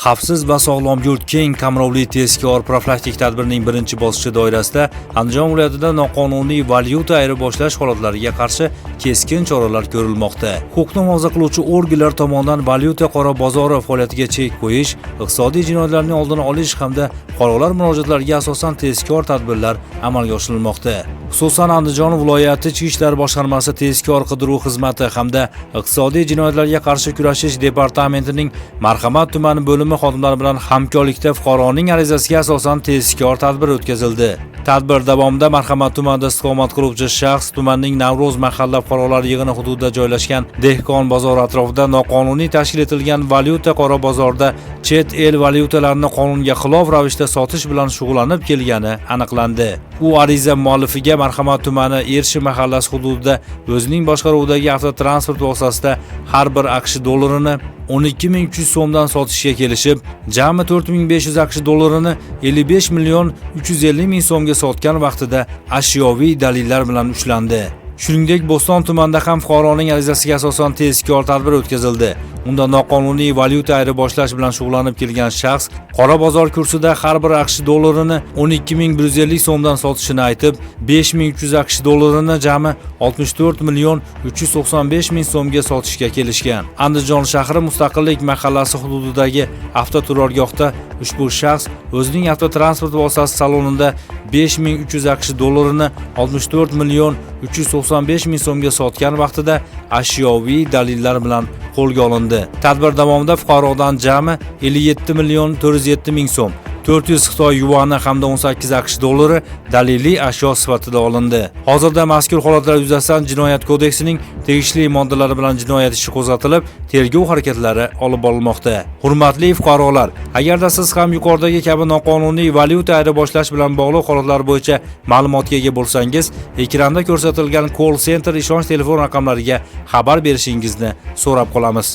Xavfsiz va sog'lom yurt keng qamrovli tezkor profilaktik tadbirning birinchi bosqichi doirasida Andijon viloyatida noqonuniy valyuta ayirboshlash holatlariga qarshi keskin choralar ko'rilmoqda. Huquqni muhofaza qiluvchi organlar tomonidan valyuta qora bozori faoliyatiga chek qo'yish, iqtisodiy jinoyatlarning oldini olish hamda fuqarolar murojaatlariga asosan tezkor tadbirlar amalga oshirilmoqda. Xususan Andijon viloyati Ichki ishlar boshqarmasi tezkor qidiruv xizmati hamda iqtisodiy jinoyatlarga qarshi kurashish departamentining Marhamat tumani bo'limi xodimlari bilan hamkorlikda fuqaroning arizasiga asosan tezkor tadbir o'tkazildi. Tadbir davomida Marhamat tumanida istiqomat qiluvchi shaxs tumanning Navro'z mahalla fuqarolar yig'ini hududida joylashgan Dehqon bozori atrofida noqonuniy tashkil etilgan valyuta qora bozorda chet el valyutalarini qonunga xilof ravishda sotish bilan shug'ullanib kelgani aniqlandi. U ariza muallifiga Marhamat tumani Ershi mahallasi hududida o'zining boshqaruvidagi avtotransport vositasida har bir AQSh dollarini 12.300 so'mdan sotishga kelishib, jami 4.500 AQSh dollarini 55.350.000 so'mga sotgan vaqtida ashyoviy dalillar bilan ushlandi. Shuningdek, Bo'ston tumanida ham fuqaroning arizasiga asosan tezkor tadbir o'tkazildi. Unda noqonuniy valyuta ayirboshlash bilan shug'ullanib kelgan shaxs qora bozor kursida har bir AQSh dollarini 12.150 so'mdan sotishini aytib, 5.300 AQSh dollarini jami 64.395.000 so'mga sotishga kelishgan. Andijon shahri Mustaqillik mahallasi hududidagi avtoturargohda ushbu shaxs o'zining avtotransport vositasi salonida 5.300 AQSh dollarini 64.395.000 so'mga sotgan vaqtida ashyoviy dalillar bilan qo'lga olindi. Tadbir davomida fuqarodan jami 57.407.000 so'm, 400 Xitoy yuani hamda 18 AQSh dollari daliliy ashyo sifatida olindi. Hozirda mazkur holatlar yuzasidan Jinoyat kodeksining tegishli moddalari bilan jinoyat ishi qo'zg'atilib, tergov harakatlari olib borilmoqda. Hurmatli fuqarolar, agarda siz ham yuqoridagi kabi noqonuniy valyuta ayirboshlash bilan bog'liq holatlar bo'yicha ma'lumotga ega bo'lsangiz, ekranda ko'rsatilgan call center ishonch telefon raqamlariga xabar berishingizni so'rab qolamiz.